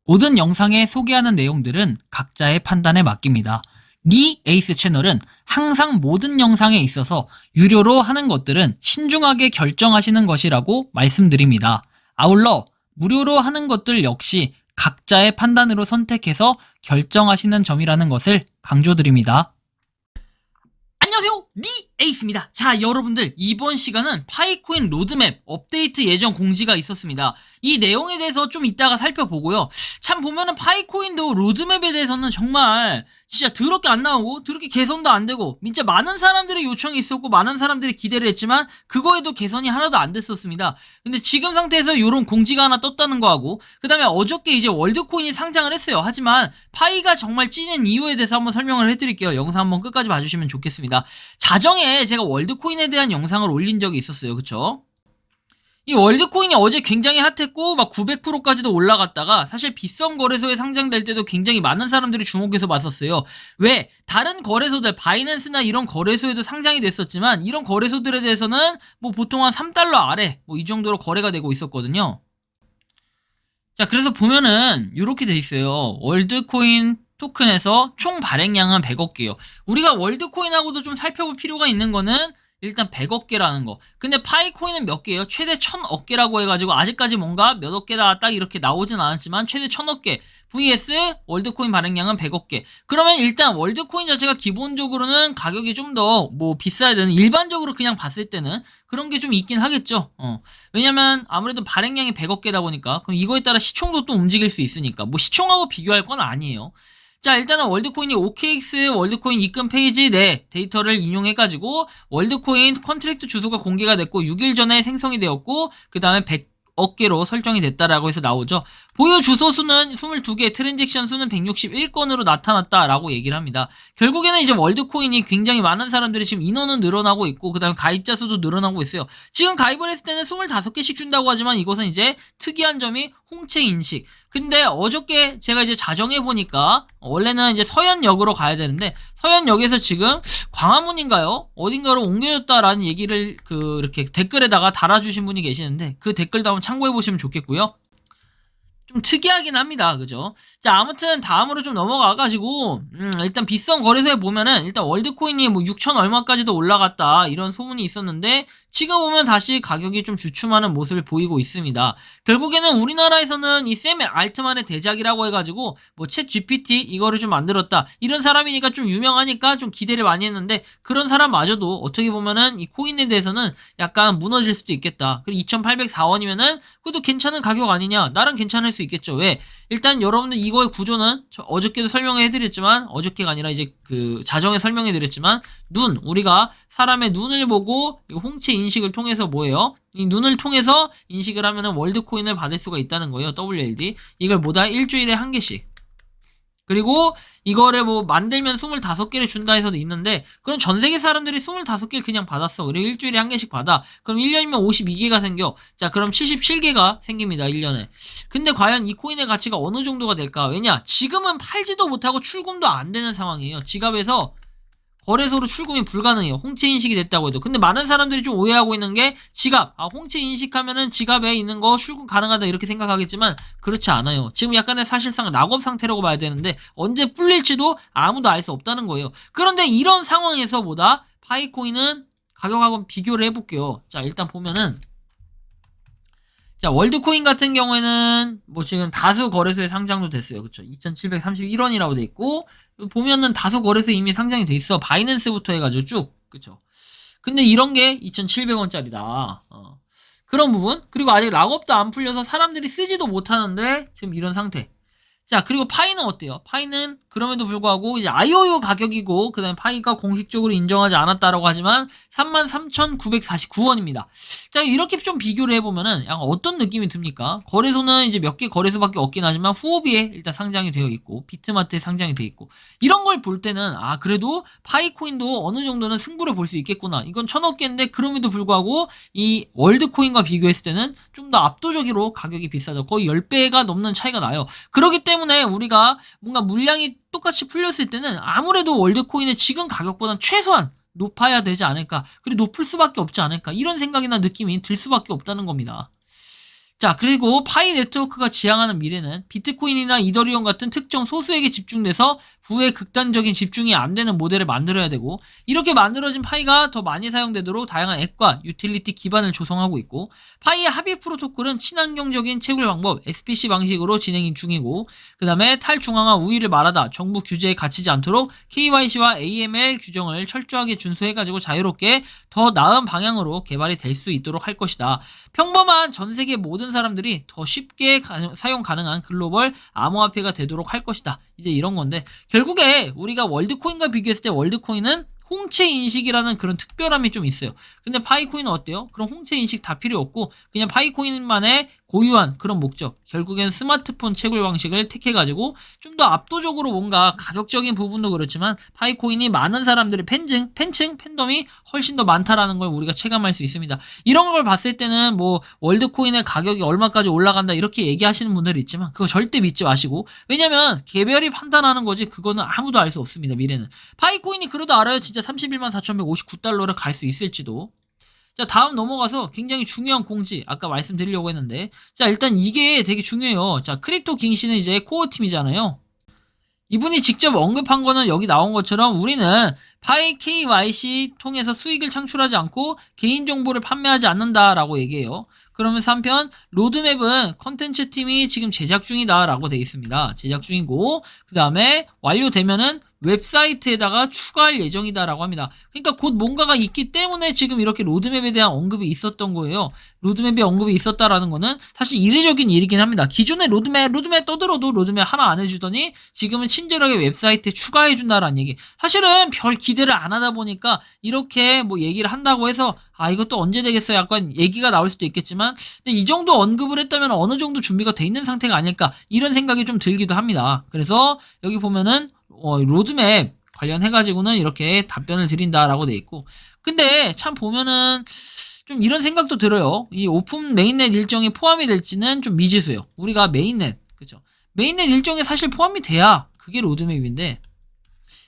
모든 영상에 소개하는 내용들은 각자의 판단에 맡깁니다. 리 에이스 채널은 항상 모든 영상에 있어서 유료로 하는 것들은 신중하게 결정하시는 것이라고 말씀드립니다. 아울러 무료로 하는 것들 역시 각자의 판단으로 선택해서 결정하시는 점이라는 것을 강조드립니다. 안녕하세요, 리 에이스입니다. 자, 여러분들, 이번 시간은 파이코인 로드맵 업데이트 예정 공지가 있었습니다. 이 내용에 대해서 좀 이따가 살펴보고요. 참 보면은 파이코인도 로드맵에 대해서는 정말 진짜 더럽게 안 나오고 더럽게 개선도 안 되고 진짜 많은 사람들의 요청이 있었고 많은 사람들이 기대를 했지만 그거에도 개선이 하나도 안 됐었습니다. 근데 지금 상태에서 이런 공지가 하나 떴다는 거하고 그 다음에 어저께 이제 월드코인이 상장을 했어요. 하지만 파이가 정말 찐인 이유에 대해서 한번 설명을 해드릴게요. 영상 한번 끝까지 봐주시면 좋겠습니다. 자정에 제가 월드코인에 대한 영상을 올린 적이 있었어요. 그쵸? 이 월드코인이 어제 굉장히 핫했고 막 900%까지도 올라갔다가 사실 비썸 거래소에 상장될 때도 굉장히 많은 사람들이 주목해서 봤었어요. 왜? 다른 거래소들 바이낸스나 이런 거래소에도 상장이 됐었지만 이런 거래소들에 대해서는 뭐 보통 한 3달러 아래 뭐 이 정도로 거래가 되고 있었거든요. 자, 그래서 보면은 이렇게 돼 있어요. 월드코인 토큰에서 총 발행량은 100억 개요. 우리가 월드코인하고도 좀 살펴볼 필요가 있는 거는 일단 100억 개라는 거. 근데 파이코인은 몇 개예요? 최대 1000억 개라고 해가지고 아직까지 뭔가 몇억 개다 딱 이렇게 나오진 않았지만 최대 1000억 개 vs 월드코인 발행량은 100억 개. 그러면 일단 월드코인 자체가 기본적으로는 가격이 좀 더 뭐 비싸야 되는, 일반적으로 그냥 봤을 때는 그런 게 좀 있긴 하겠죠. 왜냐면 아무래도 발행량이 100억 개다 보니까 그럼 이거에 따라 시총도 또 움직일 수 있으니까 뭐 시총하고 비교할 건 아니에요. 자, 일단은 월드코인이 OKX 월드코인 입금 페이지 내 데이터를 인용해가지고 월드코인 컨트랙트 주소가 공개가 됐고 6일 전에 생성이 되었고 그 다음에 100억 개로 설정이 됐다라고 해서 나오죠. 보유 주소 수는 22개, 트랜잭션 수는 161건으로 나타났다라고 얘기를 합니다. 결국에는 이제 월드코인이 굉장히 많은 사람들이 지금 인원은 늘어나고 있고 그 다음에 가입자 수도 늘어나고 있어요. 지금 가입을 했을 때는 25개씩 준다고 하지만 이것은 이제 특이한 점이 홍채 인식. 근데 어저께 제가 이제 자정해 보니까 원래는 이제 서현역으로 가야 되는데 서현역에서 지금 광화문인가요? 어딘가로 옮겨졌다라는 얘기를 이렇게 댓글에다가 달아주신 분이 계시는데 그 댓글도 한번 참고해 보시면 좋겠고요. 좀 특이하긴 합니다. 그죠? 자, 아무튼 다음으로 좀 넘어가가지고 일단 비썸 거래소에 보면은 일단 월드코인이 뭐 6천 얼마까지도 올라갔다 이런 소문이 있었는데 지금 보면 다시 가격이 좀 주춤하는 모습을 보이고 있습니다. 결국에는 우리나라에서는 이 샘 알트만의 대작이라고 해가지고 뭐 챗 GPT 이거를 좀 만들었다 이런 사람이니까 좀 유명하니까 좀 기대를 많이 했는데 그런 사람마저도 어떻게 보면은 이 코인에 대해서는 약간 무너질 수도 있겠다. 그리고 2,804원이면은 그것도 괜찮은 가격 아니냐? 나름 괜찮을 수 있겠죠. 왜? 일단 여러분들 이거의 구조는 어저께도 설명을 해드렸지만 어저께가 아니라 이제 자정에 설명해드렸지만 우리가 사람의 눈을 보고 홍채 인식을 통해서 뭐예요? 이 눈을 통해서 인식을 하면은 월드코인을 받을 수가 있다는 거예요. WLD. 이걸 뭐다? 일주일에 한 개씩. 그리고 이거를 뭐 만들면 25개를 준다 해서도 있는데 그럼 전세계 사람들이 25개를 그냥 받았어. 그리고 일주일에 한 개씩 받아. 그럼 1년이면 52개가 생겨. 자, 그럼 77개가 생깁니다. 1년에. 근데 과연 이 코인의 가치가 어느 정도가 될까? 왜냐? 지금은 팔지도 못하고 출금도 안 되는 상황이에요. 지갑에서 거래소로 출금이 불가능해요. 홍채 인식이 됐다고 해도. 근데 많은 사람들이 좀 오해하고 있는 게 홍채 인식하면은 지갑에 있는 거 출금 가능하다 이렇게 생각하겠지만 그렇지 않아요. 지금 약간의 사실상 락업 상태라고 봐야 되는데 언제 풀릴지도 아무도 알 수 없다는 거예요. 그런데 이런 상황에서 파이코인은 가격하고 비교를 해볼게요. 자, 일단 보면은 자, 월드코인 같은 경우에는 뭐 지금 다수 거래소에 상장도 됐어요. 그쵸? 2,731원이라고 돼 있고 보면은 다수 거래소에 이미 상장이 돼 있어. 바이낸스부터 해가지고 쭉. 그쵸? 근데 이런 게 2,700원짜리다. 그런 부분. 그리고 아직 락업도 안 풀려서 사람들이 쓰지도 못하는데 지금 이런 상태. 자, 그리고 파이는 어때요? 파이는 그럼에도 불구하고 이제 IOU 가격이고 그 다음에 파이가 공식적으로 인정하지 않았다라고 하지만 33,949원입니다. 자, 이렇게 좀 비교를 해보면은 약간 어떤 느낌이 듭니까? 거래소는 이제 몇 개 거래소밖에 없긴 하지만 후오비에 일단 상장이 되어 있고 비트마트에 상장이 되어 있고 이런 걸 볼 때는 그래도 파이코인도 어느 정도는 승부를 볼 수 있겠구나. 이건 1,000억 개인데 그럼에도 불구하고 이 월드코인과 비교했을 때는 좀 더 압도적으로 가격이 비싸죠. 거의 10배가 넘는 차이가 나요. 그렇기 때문에 우리가 뭔가 물량이 똑같이 풀렸을 때는 아무래도 월드코인의 지금 가격보다는 최소한 높아야 되지 않을까. 그리고 높을 수밖에 없지 않을까. 이런 생각이나 느낌이 들 수밖에 없다는 겁니다. 자, 그리고 파이 네트워크가 지향하는 미래는 비트코인이나 이더리움 같은 특정 소수에게 집중돼서 부의 극단적인 집중이 안 되는 모델을 만들어야 되고, 이렇게 만들어진 파이가 더 많이 사용되도록 다양한 앱과 유틸리티 기반을 조성하고 있고, 파이의 합의 프로토콜은 친환경적인 채굴 방법 SPC 방식으로 진행 중이고, 그 다음에 탈중앙화 우위를 말하다 정부 규제에 갇히지 않도록 KYC와 AML 규정을 철저하게 준수해가지고 자유롭게 더 나은 방향으로 개발이 될 수 있도록 할 것이다. 평범한 전 세계 모든 사람들이 더 쉽게 사용 가능한 글로벌 암호화폐가 되도록 할 것이다. 이제 이런 건데, 결국에 우리가 월드코인과 비교했을 때 월드코인은 홍채 인식이라는 그런 특별함이 좀 있어요. 근데 파이코인은 어때요? 그런 홍채 인식 다 필요 없고 그냥 파이코인만의 고유한 그런 목적, 결국엔 스마트폰 채굴 방식을 택해가지고 좀 더 압도적으로 뭔가 가격적인 부분도 그렇지만 파이코인이 많은 사람들의 팬덤이 훨씬 더 많다라는 걸 우리가 체감할 수 있습니다. 이런 걸 봤을 때는 뭐 월드코인의 가격이 얼마까지 올라간다 이렇게 얘기하시는 분들이 있지만 그거 절대 믿지 마시고, 왜냐면 개별이 판단하는 거지 그거는 아무도 알 수 없습니다. 미래는 파이코인이 그래도 알아요. 진짜 314,159달러를 갈 수 있을지도. 자, 다음 넘어가서 굉장히 중요한 공지 아까 말씀드리려고 했는데, 자, 일단 이게 되게 중요해요. 자, 크립토 킹 씨는 이제 코어 팀이잖아요. 이분이 직접 언급한 거는 여기 나온 것처럼 우리는 파이 KYC 통해서 수익을 창출하지 않고 개인정보를 판매하지 않는다라고 얘기해요. 그러면서 한편 로드맵은 컨텐츠 팀이 지금 제작 중이다 라고 되어 있습니다. 제작 중이고, 그 다음에 완료되면은 웹사이트에다가 추가할 예정이다라고 합니다. 그러니까 곧 뭔가가 있기 때문에 지금 이렇게 로드맵에 대한 언급이 있었던 거예요. 로드맵에 언급이 있었다라는 거는 사실 이례적인 일이긴 합니다. 기존에 로드맵 떠들어도 로드맵 하나 안 해주더니 지금은 친절하게 웹사이트에 추가해준다라는 얘기. 사실은 별 기대를 안 하다 보니까 이렇게 뭐 얘기를 한다고 해서 이것도 언제 되겠어요? 약간 얘기가 나올 수도 있겠지만, 근데 이 정도 언급을 했다면 어느 정도 준비가 돼 있는 상태가 아닐까 이런 생각이 좀 들기도 합니다. 그래서 여기 보면은 로드맵 관련해가지고는 이렇게 답변을 드린다라고 돼 있고, 근데 참 보면은 좀 이런 생각도 들어요. 이 오픈 메인넷 일정이 포함이 될지는 좀 미지수예요. 우리가 메인넷, 그죠? 메인넷 일정에 사실 포함이 돼야 그게 로드맵인데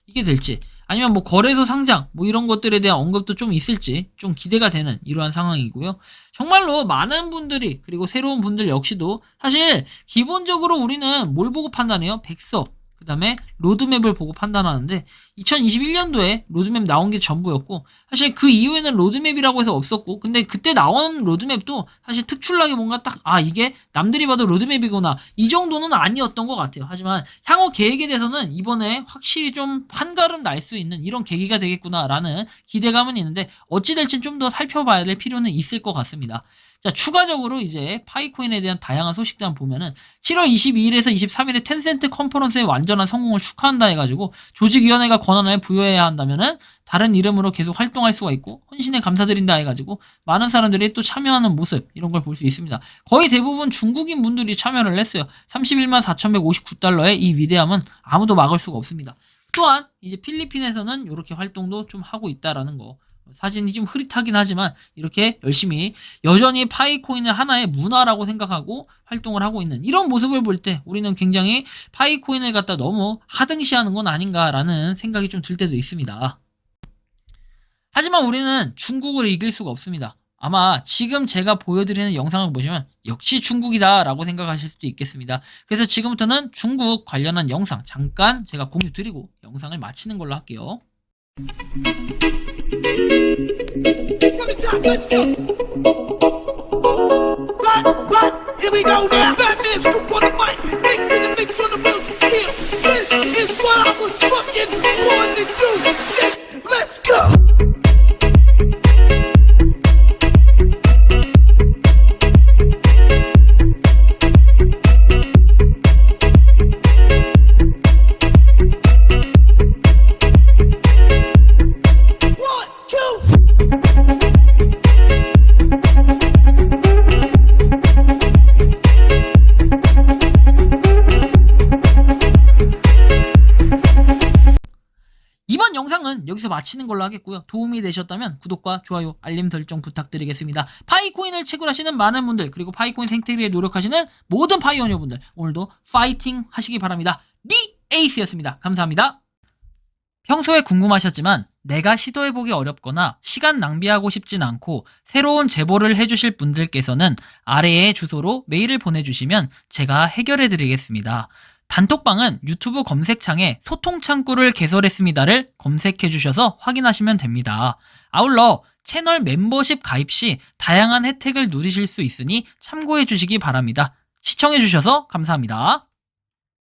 이게 될지, 아니면 뭐 거래소 상장 뭐 이런 것들에 대한 언급도 좀 있을지 좀 기대가 되는 이러한 상황이고요. 정말로 많은 분들이, 그리고 새로운 분들 역시도 사실 기본적으로 우리는 뭘 보고 판단해요? 백서, 그 다음에 로드맵을 보고 판단하는데 2021년도에 로드맵 나온 게 전부였고, 사실 그 이후에는 로드맵이라고 해서 없었고, 근데 그때 나온 로드맵도 사실 특출나게 뭔가 딱 이게 남들이 봐도 로드맵이구나 이 정도는 아니었던 것 같아요. 하지만 향후 계획에 대해서는 이번에 확실히 좀 한가름 날 수 있는 이런 계기가 되겠구나라는 기대감은 있는데, 어찌 될지 좀 더 살펴봐야 될 필요는 있을 것 같습니다. 자, 추가적으로 이제 파이코인에 대한 다양한 소식들 한번 보면은 7월 22일에서 23일에 텐센트 컨퍼런스의 완전한 성공을 축하한다 해가지고 조직위원회가 권한을 부여해야 한다면은 다른 이름으로 계속 활동할 수가 있고, 헌신에 감사드린다 해가지고 많은 사람들이 또 참여하는 모습, 이런 걸 볼 수 있습니다. 거의 대부분 중국인 분들이 참여를 했어요. 314,159달러의 이 위대함은 아무도 막을 수가 없습니다. 또한 이제 필리핀에서는 이렇게 활동도 좀 하고 있다라는 거. 사진이 좀 흐릿하긴 하지만 이렇게 열심히 여전히 파이코인을 하나의 문화라고 생각하고 활동을 하고 있는 이런 모습을 볼 때 우리는 굉장히 파이코인을 갖다 너무 하등시하는 건 아닌가라는 생각이 좀 들 때도 있습니다. 하지만 우리는 중국을 이길 수가 없습니다. 아마 지금 제가 보여드리는 영상을 보시면 역시 중국이다 라고 생각하실 수도 있겠습니다. 그래서 지금부터는 중국 관련한 영상 잠깐 제가 공유 드리고 영상을 마치는 걸로 할게요. Let's go. Right, here we go now. Batman scoop on the mic, mix in the mix on the wheels of steel. This is what I was fucking born to do. Yes, let's go. 이번 영상은 여기서 마치는 걸로 하겠고요. 도움이 되셨다면 구독과 좋아요, 알림 설정 부탁드리겠습니다. 파이코인을 채굴하시는 많은 분들, 그리고 파이코인 생태계에 노력하시는 모든 파이오니어분들, 오늘도 파이팅 하시기 바랍니다. 리 에이스였습니다. 감사합니다. 평소에 궁금하셨지만 내가 시도해보기 어렵거나 시간 낭비하고 싶진 않고 새로운 제보를 해주실 분들께서는 아래의 주소로 메일을 보내주시면 제가 해결해드리겠습니다. 단톡방은 유튜브 검색창에 소통창구를 개설했습니다를 검색해주셔서 확인하시면 됩니다. 아울러 채널 멤버십 가입 시 다양한 혜택을 누리실 수 있으니 참고해주시기 바랍니다. 시청해주셔서 감사합니다.